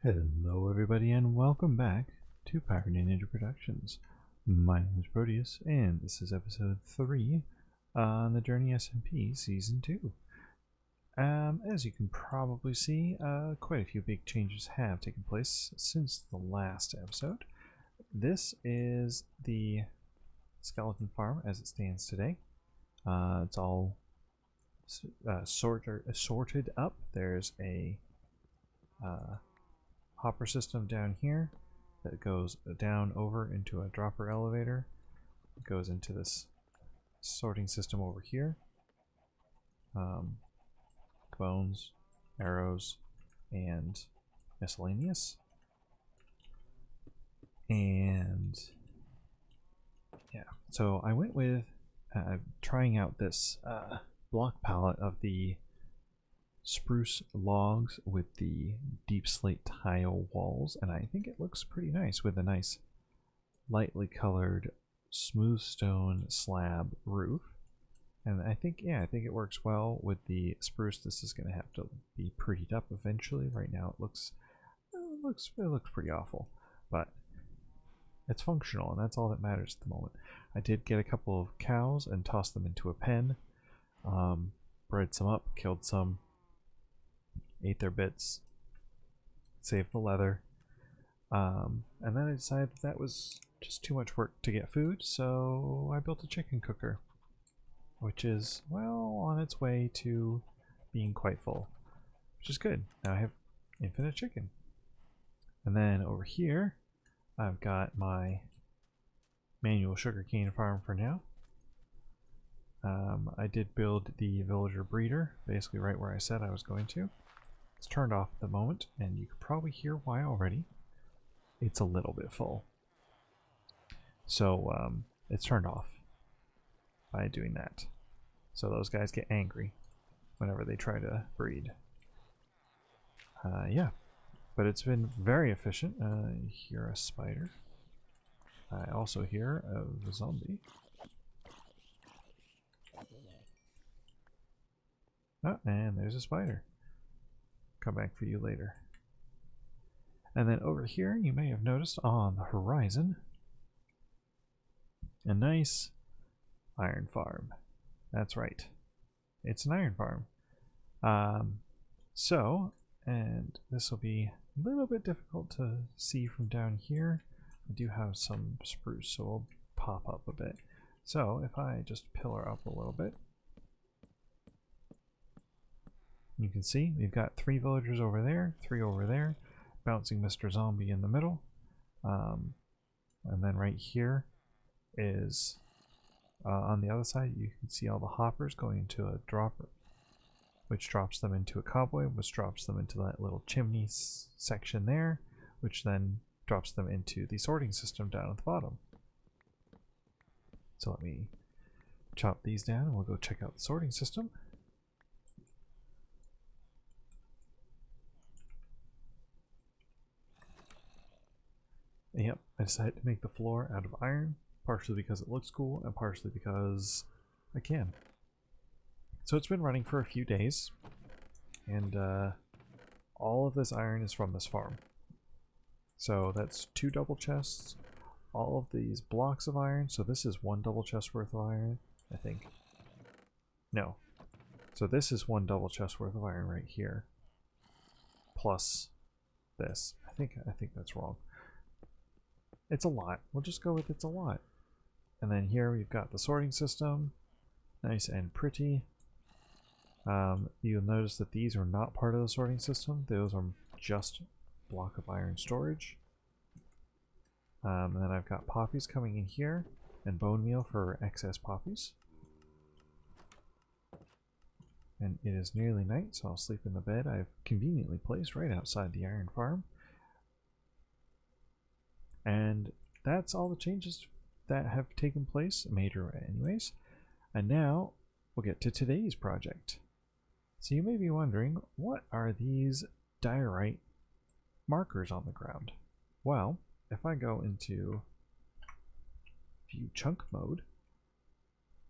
Hello everybody and welcome back to Pirate Ninja Productions. My name is Proteus and this is episode 3 on the Journey SMP Season 2. As you can probably see, quite a few big changes have taken place since the last episode. This is the skeleton farm as it stands today. It's all sorted up. There's a hopper system down here that goes down over into a dropper elevator. It goes into this sorting system over here. Bones, arrows, and miscellaneous. And yeah, so I went with trying out this block palette of the spruce logs with the deep slate tile walls, and I think it looks pretty nice with a nice lightly colored smooth stone slab roof. And I think it works well with the spruce. This is going to have to be prettied up eventually. Right now it looks pretty awful, but it's functional, and that's all that matters at the moment. I did get a couple of cows and tossed them into a pen, bred some up, killed some, ate their bits, saved the leather, and then I decided that was just too much work to get food, so I built a chicken cooker, which is, well, on its way to being quite full, which is good. Now I have infinite chicken. And then over here I've got my manual sugarcane farm for now. I did build the villager breeder basically right where I said I was going to. It's turned off at the moment, and you can probably hear why already. It's a little bit full. So it's turned off by doing that. So those guys get angry whenever they try to breed. Yeah, but it's been very efficient. You hear a spider. I also hear a zombie. Oh, and there's a spider. Come back for you later. And then over here, you may have noticed on the horizon a nice iron farm. That's right, it's an iron farm. And this will be a little bit difficult to see from down here. I do have some spruce, so it'll pop up a bit. So if I just pillar up a little bit, you can see we've got 3 villagers over there, 3 over there, bouncing Mr. Zombie in the middle. And then right here is, on the other side, you can see all the hoppers going into a dropper, which drops them into a cobweb, which drops them into that little chimney section there, which then drops them into the sorting system down at the bottom. So let me chop these down and we'll go check out the sorting system. Yep, I decided to make the floor out of iron, partially because it looks cool and partially because I can. So it's been running for a few days, and all of this iron is from this farm. So that's 2 double chests, all of these blocks of iron. So this is 1 double chest worth of iron, I think. No. So this is 1 double chest worth of iron right here, plus this. I think that's wrong. It's a lot. We'll just go with it's a lot. And then here we've got the sorting system. Nice and pretty. You'll notice that these are not part of the sorting system. Those are just block of iron storage. And then I've got poppies coming in here and bone meal for excess poppies. And it is nearly night, so I'll sleep in the bed I've conveniently placed right outside the iron farm. And that's all the changes that have taken place, major anyways. And now we'll get to today's project. So you may be wondering, what are these diorite markers on the ground? Well, if I go into view chunk mode,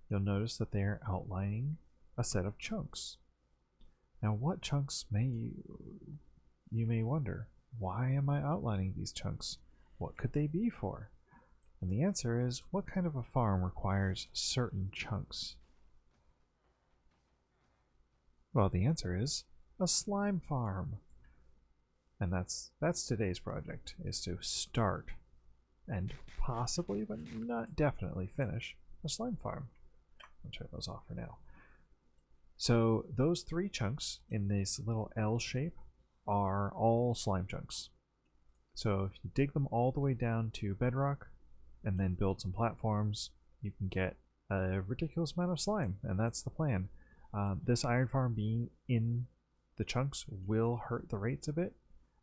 you'll notice that they are outlining a set of chunks. Now what chunks you may wonder? why am I outlining these chunks? What could they be for? And the answer is, what kind of a farm requires certain chunks? Well, the answer is a slime farm. And that's today's project, is to start and possibly, but not definitely finish, a slime farm. I'll turn those off for now. So those 3 chunks in this little L shape are all slime chunks. So if you dig them all the way down to bedrock and then build some platforms, you can get a ridiculous amount of slime, and that's the plan. This iron farm being in the chunks will hurt the rates a bit,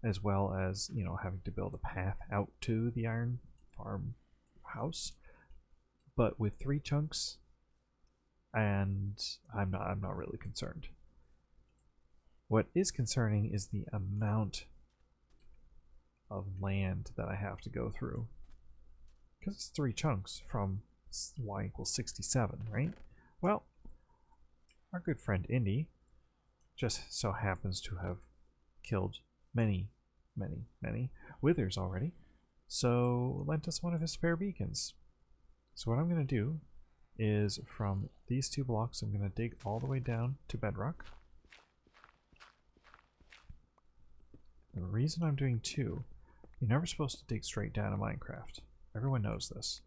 as well as, you know, having to build a path out to the iron farm house. But with 3 chunks, and I'm not really concerned. What is concerning is the amount of land that I have to go through, because it's 3 chunks from y equals 67, right? Well, our good friend Indy just so happens to have killed many withers already, so lent us one of his spare beacons. So what I'm going to do is, from these 2 blocks, I'm going to dig all the way down to bedrock. The reason I'm doing 2, you're never supposed to dig straight down in Minecraft. Everyone knows this.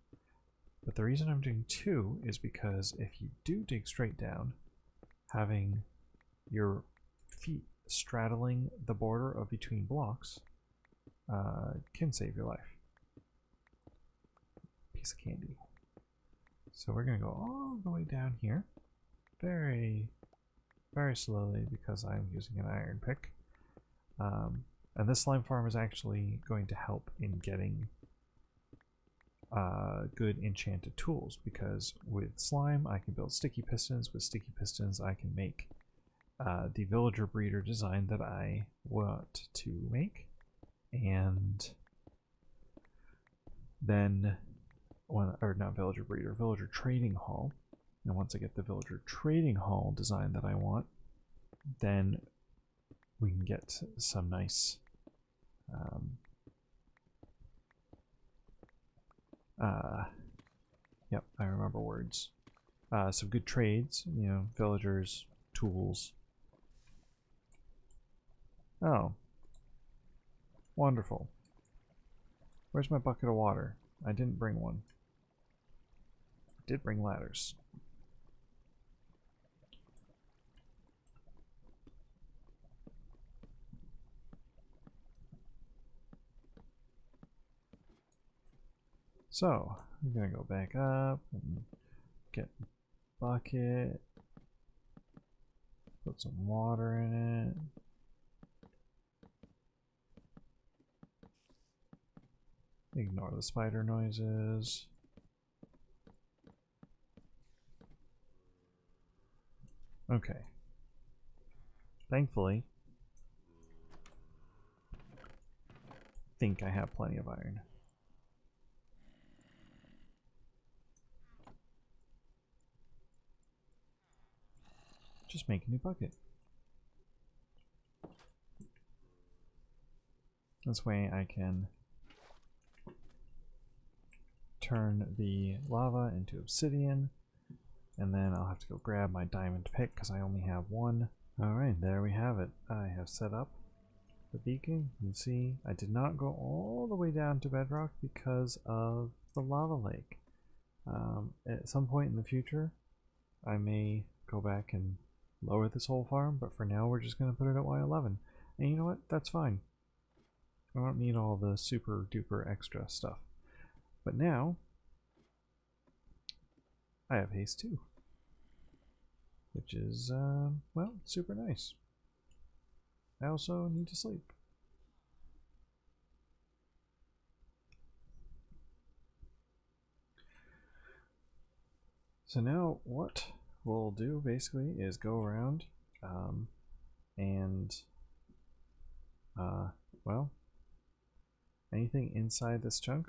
But the reason I'm doing 2 is because if you do dig straight down, having your feet straddling the border of between blocks can save your life. Piece of candy. So we're going to go all the way down here, very slowly, because I'm using an iron pick. And this slime farm is actually going to help in getting good enchanted tools, because with slime I can build sticky pistons. With sticky pistons I can make the villager breeder design that I want to make, and then or not villager breeder, villager trading hall. And once I get the villager trading hall design that I want, then we can get some nice yep, I remember words. Some good trades, you know, villagers, tools. Oh. Wonderful. Where's my bucket of water? I didn't bring one. I did bring ladders. So, I'm gonna go back up and get a bucket, put some water in it, ignore the spider noises. Okay. Thankfully, I think I have plenty of iron. Just make a new bucket. This way I can turn the lava into obsidian, and then I'll have to go grab my diamond pick because I only have one. Alright, there we have it. I have set up the beacon. You can see I did not go all the way down to bedrock because of the lava lake. At some point in the future I may go back and lower this whole farm, but for now we're just going to put it at Y11. And you know what? That's fine. I don't need all the super duper extra stuff. But now I have haste 2, which is, well, super nice. I also need to sleep. So now what we'll do basically is go around and well, anything inside this chunk,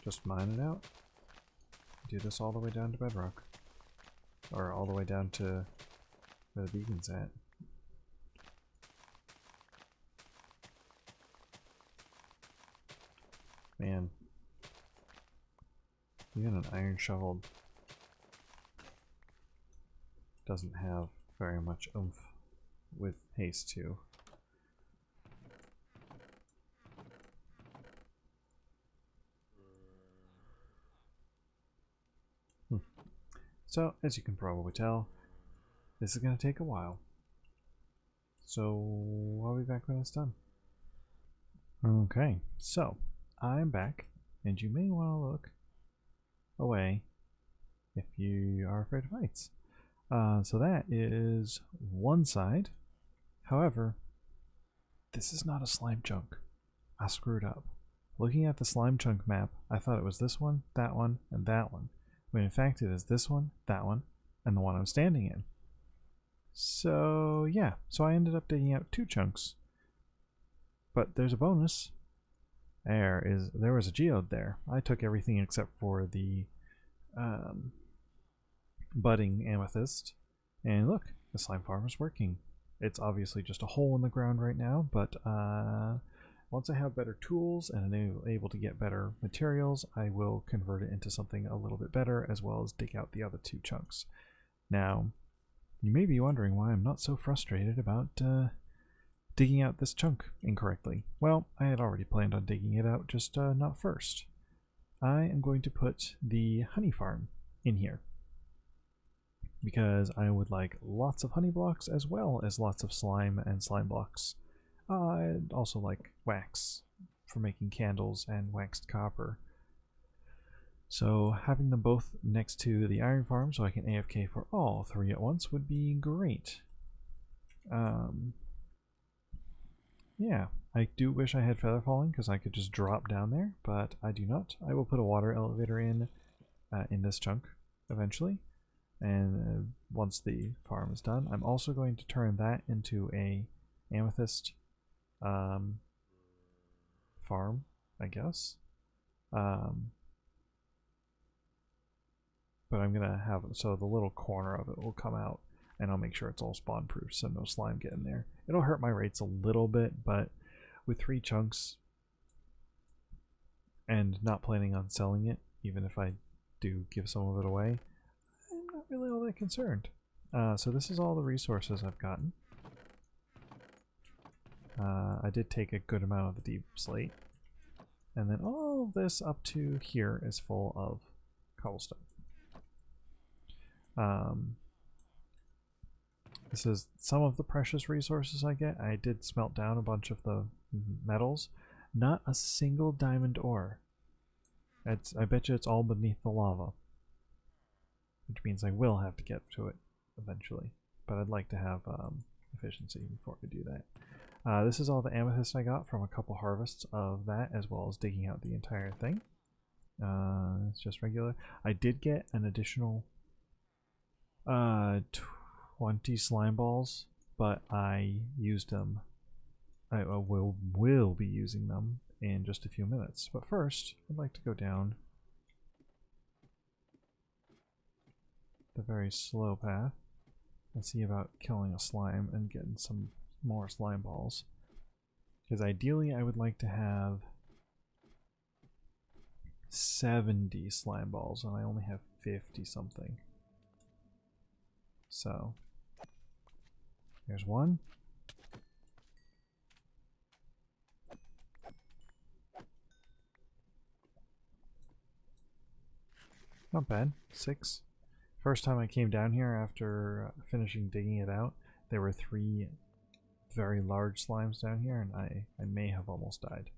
just mine it out. Do this all the way down to bedrock. or all the way down to where the beacon's at. Man, even an iron shovel doesn't have very much oomph with haste too. So, as you can probably tell, this is going to take a while. So, I'll be back when it's done. Okay, so I'm back, and you may want to look away if you are afraid of heights. So that is one side. However, this is not a slime chunk. I screwed up. Looking at the slime chunk map, I thought it was this one, and that one. When in fact it is this one, that one, and the one I'm standing in. So yeah, so I ended up digging out 2 chunks. But there's a bonus. There was a geode there. I took everything except for the budding amethyst. And look, the slime farm is working. It's obviously just a hole in the ground right now, but once I have better tools and I'm able to get better materials, I will convert it into something a little bit better, as well as dig out the other 2 chunks. Now, you may be wondering why I'm not so frustrated about digging out this chunk incorrectly. Well, I had already planned on digging it out, just not first. I am going to put the honey farm in here, because I would like lots of honey blocks as well as lots of slime and slime blocks. I'd also like wax for making candles and waxed copper. So having them both next to the iron farm so I can AFK for all 3 at once would be great. Yeah, I do wish I had feather falling because I could just drop down there, but I do not. I will put a water elevator in this chunk eventually, and once the farm is done, I'm also going to turn that into a amethyst farm, I guess. But I'm gonna have it so the little corner of it will come out, and I'll make sure it's all spawn proof so no slime get in there. It'll hurt my rates a little bit, but with 3 chunks and not planning on selling it, even if I do give some of it away, I'm not really all that concerned. So this is all the resources I've gotten. I did take a good amount of the deep slate, and then all of this up to here is full of cobblestone. This is some of the precious resources I get. I did smelt down a bunch of the metals. Not a single diamond ore. I bet you it's all beneath the lava, which means I will have to get to it eventually. But I'd like to have efficiency before I do that. This is all the amethyst I got from a couple harvests of that, as well as digging out the entire thing. It's just regular. I did get an additional 20 slime balls, but I used them. I will be using them in just a few minutes. But first, I'd like to go down the very slow path and see about killing a slime and getting some more slime balls. Because ideally I would like to have 70 slime balls, and I only have 50 something. So there's one. Not bad. 6. First time I came down here after finishing digging it out, there were 3 very large slimes down here, and I may have almost died.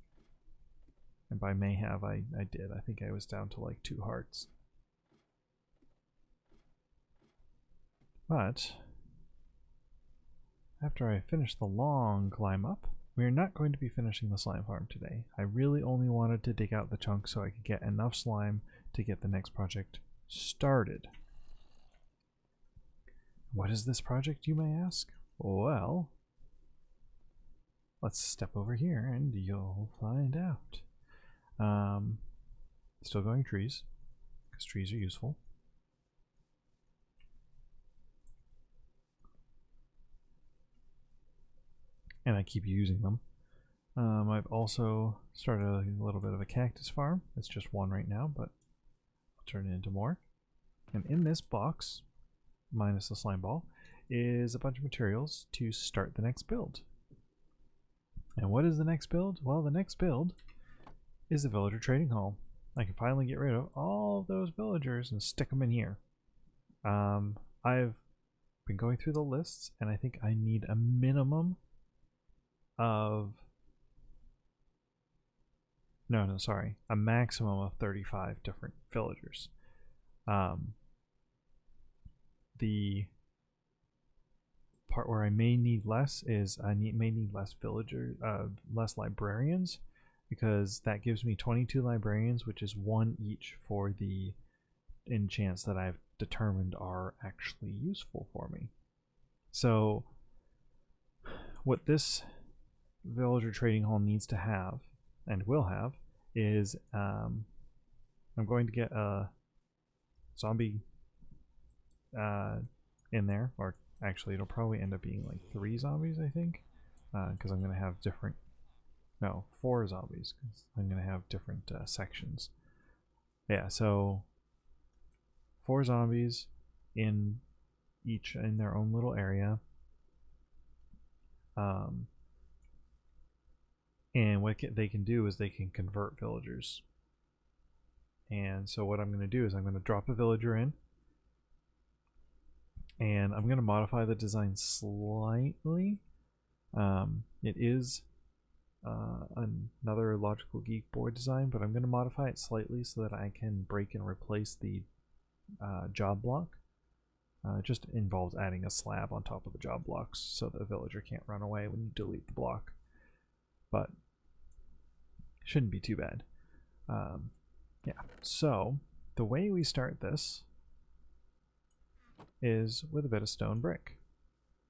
And by may have, I did. I think I was down to like 2 hearts. But after I finish the long climb up, we are not going to be finishing the slime farm today. I really only wanted to dig out the chunk so I could get enough slime to get the next project started. What is this project, you may ask? Well, let's step over here and you'll find out. Still going trees, because trees are useful. keep using them. I've also started a little bit of a cactus farm. It's just one right now, but I'll turn it into more. And in this box, minus the slime ball, is a bunch of materials to start the next build. And what is the next build? Well, the next build is the villager trading hall. I can finally get rid of all of those villagers and stick them in here. I've been going through the lists, and I think I need a minimum of... No, sorry. A maximum of 35 different villagers. The part where I may need less is may need less villagers, less librarians, because that gives me 22 librarians, which is one each for the enchants that I've determined are actually useful for me. So what this villager trading hall needs to have, and will have, is I'm going to get a zombie in there, or actually it'll probably end up being like 3 zombies, I think, because I'm going to have different, no, 4 zombies, because I'm going to have different sections. Yeah, so 4 zombies in each in their own little area. And what they can do is they can convert villagers. And so what I'm going to do is I'm going to drop a villager in, and I'm going to modify the design slightly. It is another logical geek board design, but I'm going to modify it slightly so that I can break and replace the job block. It just involves adding a slab on top of the job blocks so the villager can't run away when you delete the block. But shouldn't be too bad. Yeah, so the way we start this is with a bit of stone brick.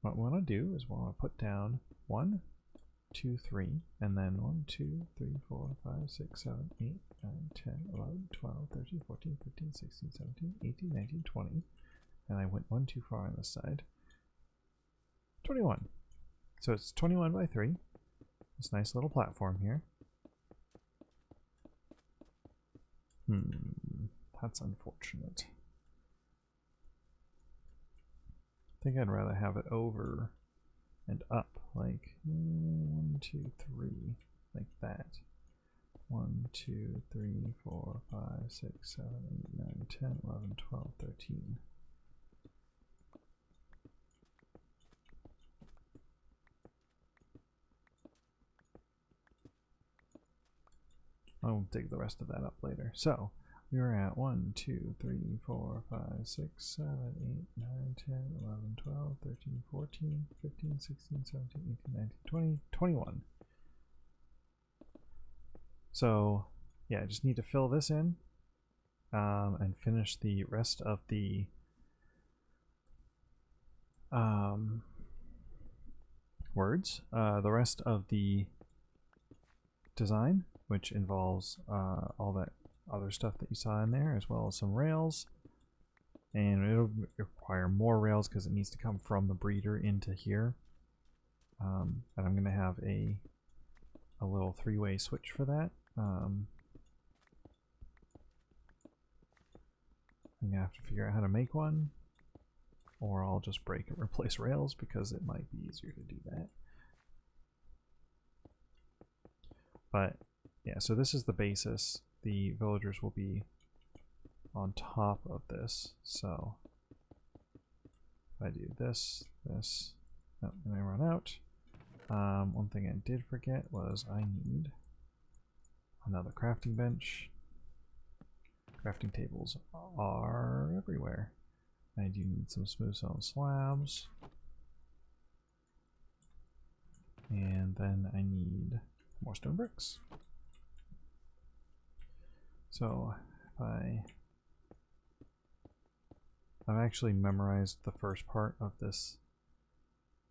What we want to do is we want to put down 1, 2, 3, and then 1, 2, 3, 4, 5, 6, 7, 8, 9, 10, 11, 12, 13, 14, 15, 16, 17, 18, 19, 20. And I went 1 too far on this side. 21. So it's 21 by 3. This nice little platform here. That's unfortunate. I think I'd rather have it over and up, like 1, 2, 3, like that. 1, 2, 3, 4, 5, 6, 7, 8, 9, 10, 11, 12, 13. I'll dig the rest of that up later. So we were at 1, 2, 3, 4, 5, 6, 7, 8, 9, 10, 11, 12, 13, 14, 15, 16, 17, 18, 19, 20, 21. So yeah, I just need to fill this in and finish the rest of the words. The rest of the design, which involves all that other stuff that you saw in there, as well as some rails. And it'll require more rails because it needs to come from the breeder into here. And I'm going to have a little 3-way switch for that. I'm going to have to figure out how to make one, or I'll just break and replace rails because it might be easier to do that. But yeah, so this is the basis. The villagers will be on top of this. So if I do this, this, oh, and I run out. One thing I did forget was I need another crafting bench. Crafting tables are everywhere. I do need some smooth stone slabs. And then I need more stone bricks. So if I've actually memorized the first part of this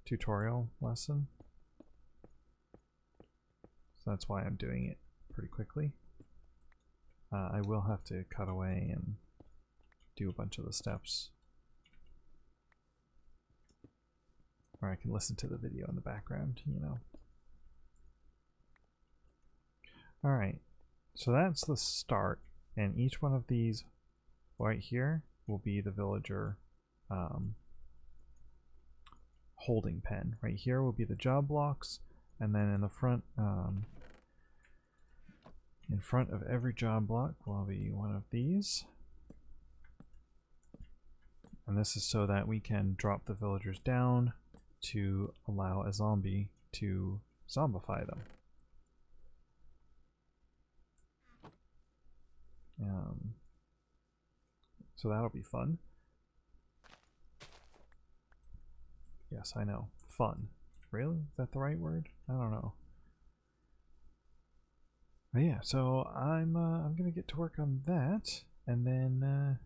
tutorial lesson. So that's why I'm doing it pretty quickly. I will have to cut away and do a bunch of the steps. Or I can listen to the video in the background, you know. Alright, so that's the start, and each one of these right here will be the villager holding pen. Right here will be the job blocks, and then in the front, in front of every job block will be one of these. And this is so that we can drop the villagers down to allow a zombie to zombify them. So that'll be fun. Yes, I know. Fun. Really? Is that the right word? I don't know. But yeah, so I'm gonna get to work on that, and then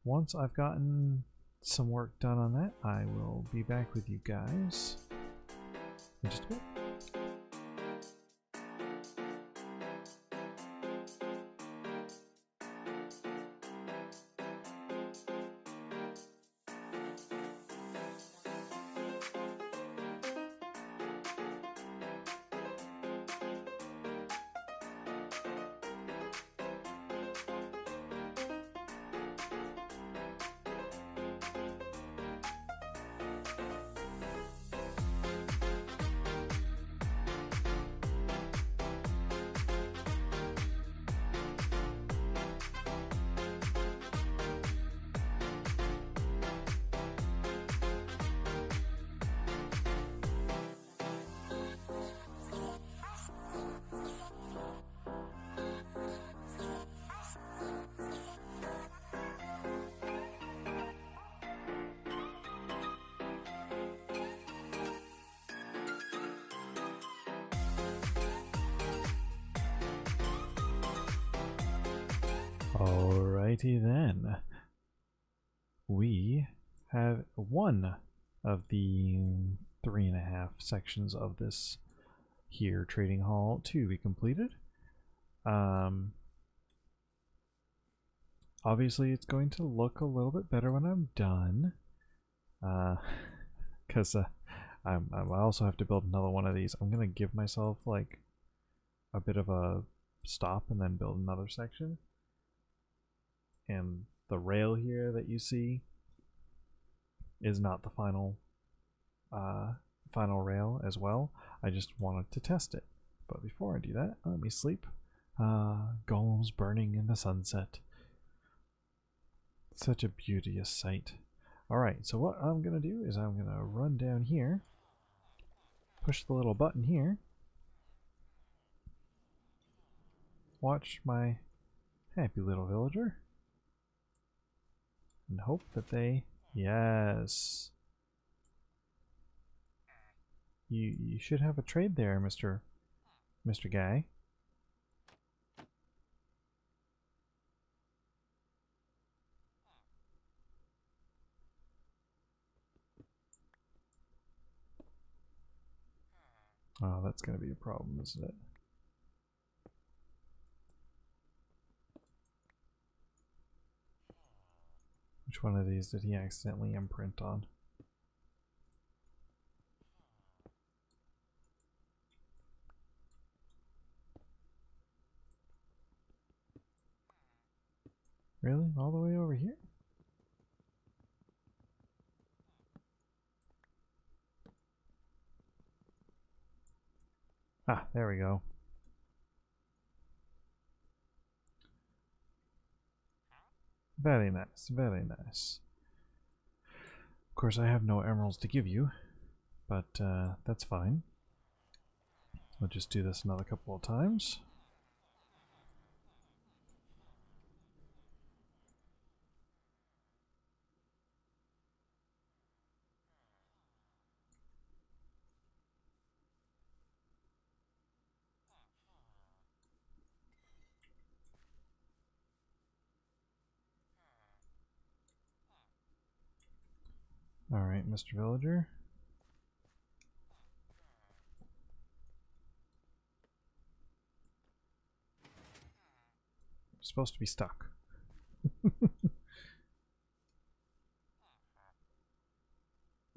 once I've gotten some work done on that, I will be back with you guys in just a bit. Alrighty then. We have one of the 3.5 sections of this here trading hall to be completed. Obviously it's going to look a little bit better when I'm done, because I also have to build another one of these. I'm gonna give myself like a bit of a stop and then build another section. And the rail here that you see is not the final rail as well. I just wanted to test it. But before I do that, let me sleep. Golems burning in the sunset. Such a beauteous sight. Alright, so what I'm going to do is I'm going to run down here, push the little button here, watch my happy little villager, and hope that they... Yes! You should have a trade there, Mr. Guy. Oh, that's going to be a problem, isn't it? Which one of these did he accidentally imprint on? Really? All the way over here? Ah, there we go. Very nice, very nice. Of course, I have no emeralds to give you, but that's fine. We'll just do this another couple of times. Alright, Mr. Villager. You're supposed to be stuck.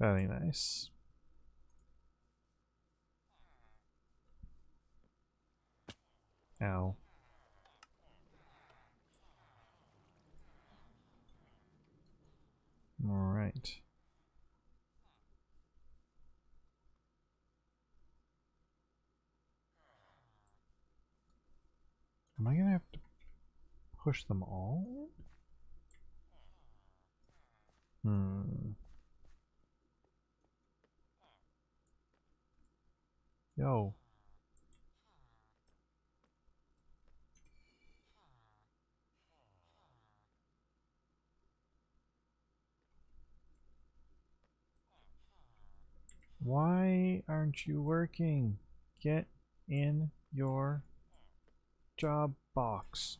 Very nice. Ow. Alright. Am I gonna have to push them all in? Yo. Why aren't you working? Get in your job box.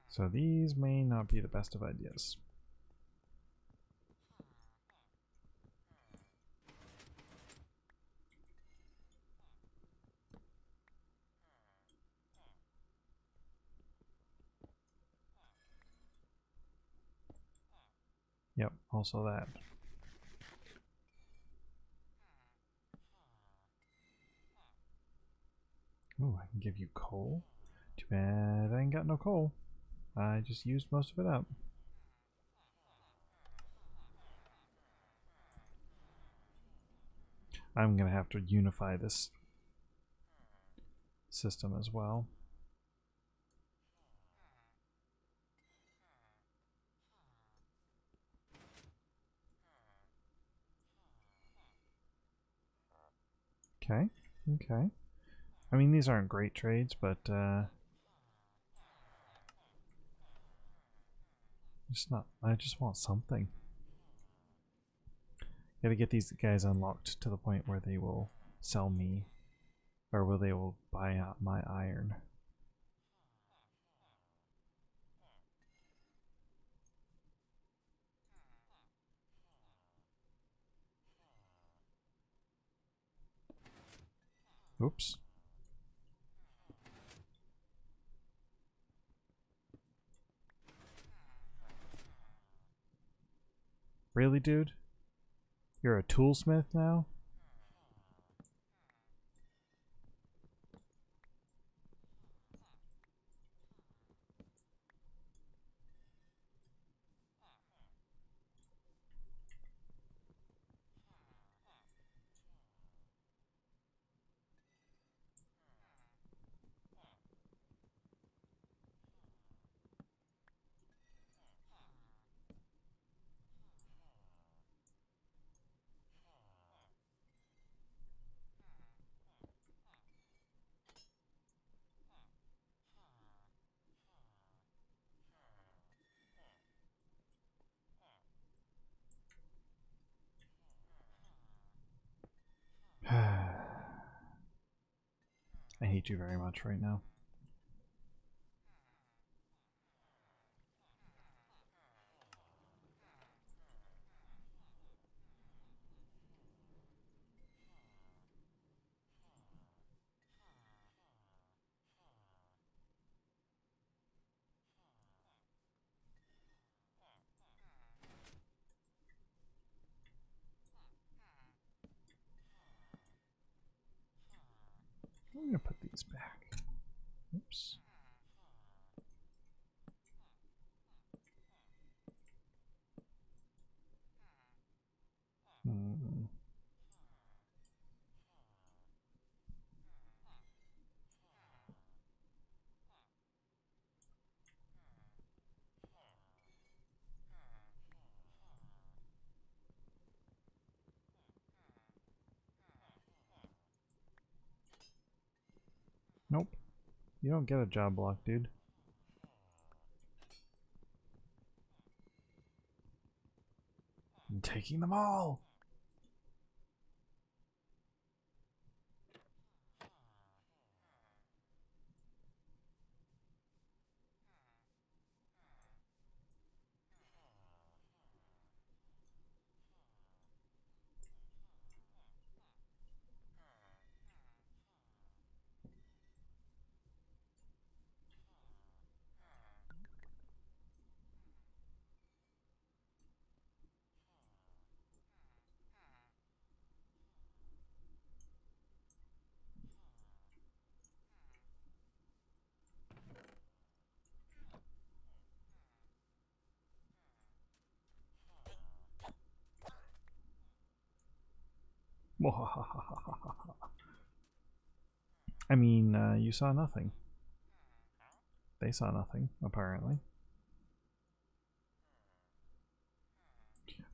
So these may not be the best of ideas. Yep, also that. Ooh, I can give you coal. Too bad I ain't got no coal. I just used most of it up. I'm gonna have to unify this system as well. Okay, okay. I mean, these aren't great trades, but I just want something. Gotta get these guys unlocked to the point where they will sell me, or where they will buy out my iron. Oops. Really, dude? You're a toolsmith now? I hate you very much right now. I'm gonna put these back. Oops. Hmm. Nope. You don't get a job block, dude. I'm taking them all! I mean, you saw nothing. They saw nothing, apparently.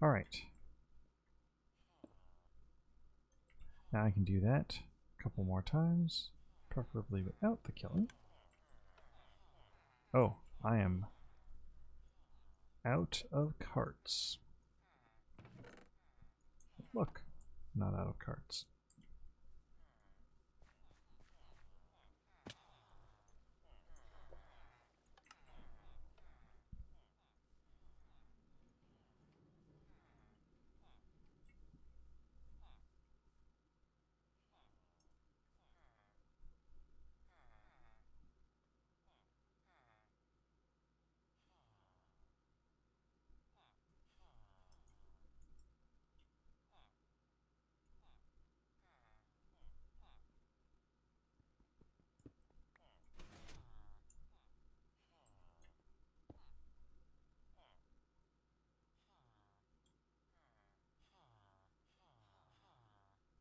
Alright. Now I can do that a couple more times, preferably without the killing. Oh, I am out of carts. Look, not out of carts.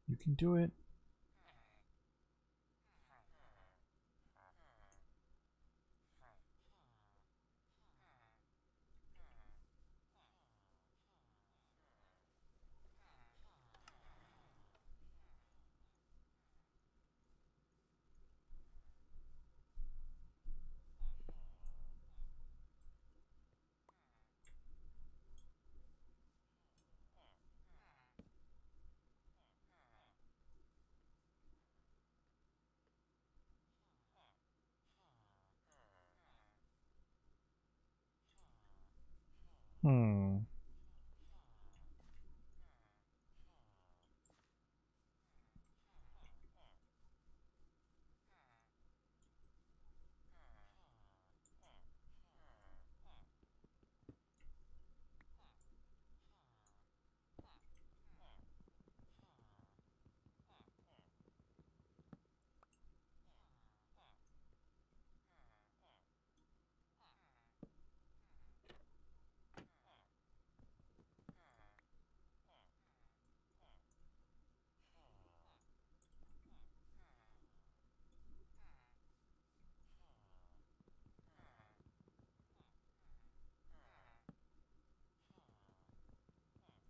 You can do it. Hmm.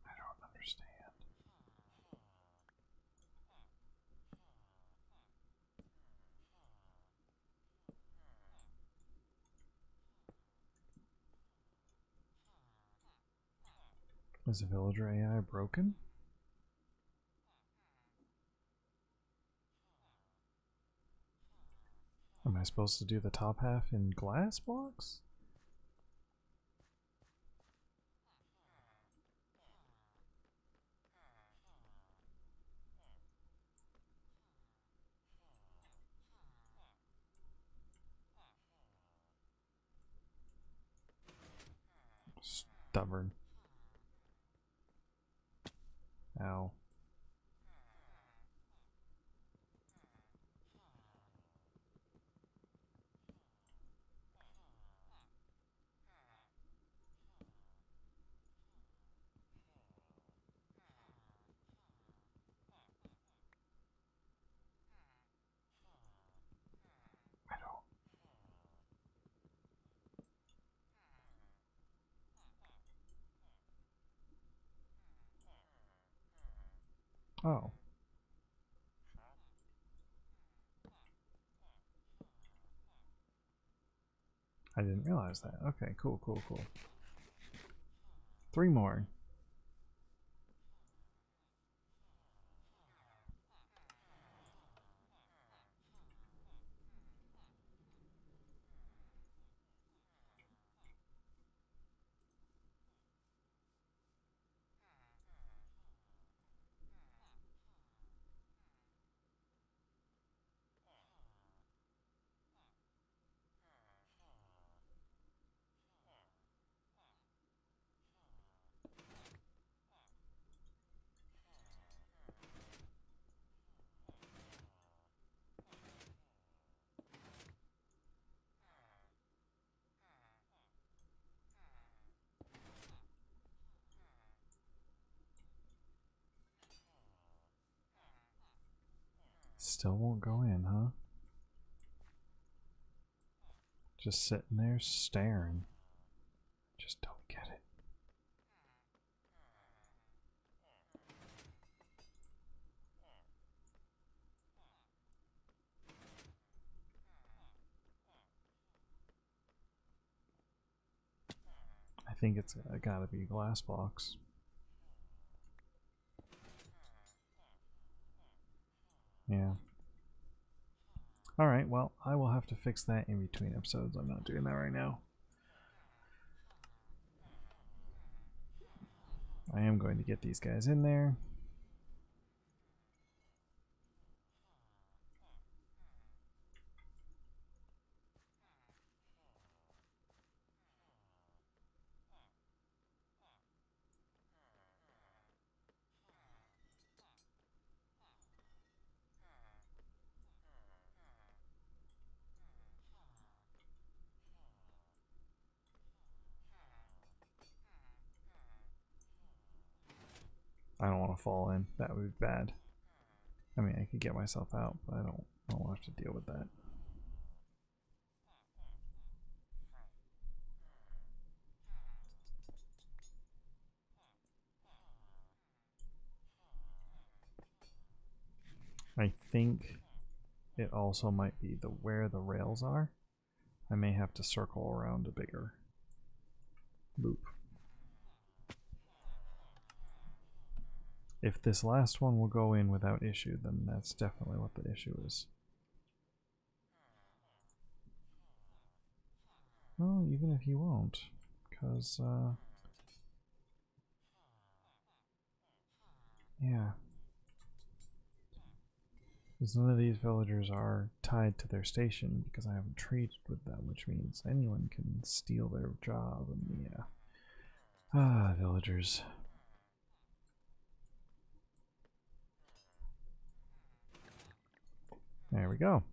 I don't understand. Is the villager AI broken? Am I supposed to do the top half in glass blocks? Stubborn. Ow. I don't. Oh. I didn't realize that. Okay, cool, cool, cool. 3 more. Still won't go in, huh? Just sitting there staring. Just don't get it. I think it's gotta be a glass box. Yeah. Alright, well, I will have to fix that in between episodes. I'm not doing that right now. I am going to get these guys in there. I don't want to fall in. That would be bad. I mean, I could get myself out, but I don't want to have to deal with that. I think it also might be where the rails are. I may have to circle around a bigger loop. If this last one will go in without issue, then that's definitely what the issue is. Well, even if he won't, because, yeah. Because none of these villagers are tied to their station because I haven't traded with them, which means anyone can steal their job, and yeah. Ah, villagers. There we go.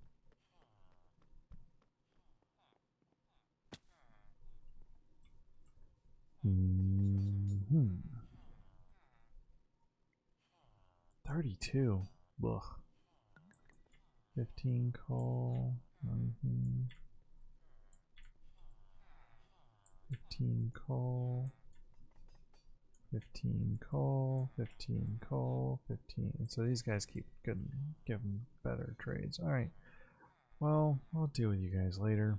Mm-hmm. 32. Ugh. 15 coal. 15 coal. 15 coal. 15 coal. 15. So these guys keep giving better trades. Alright. Well, I'll deal with you guys later.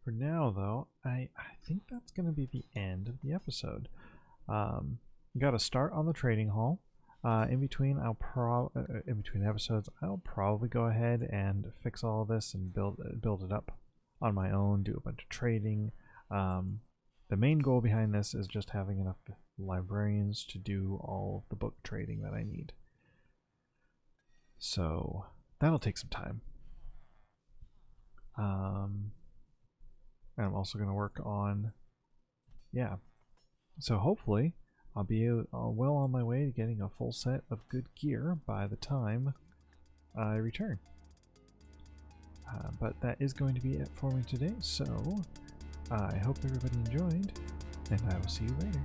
For now, though, I think that's going to be the end of the episode. Got to start on the trading hall. In between episodes, I'll probably go ahead and fix all this and build it up on my own. Do a bunch of trading. The main goal behind this is just having enough librarians to do all of the book trading that I need. So that'll take some time. And I'm also going to work on, yeah. So hopefully I'll be well on my way to getting a full set of good gear by the time I return. But that is going to be it for me today. So I hope everybody enjoyed, and I will see you later.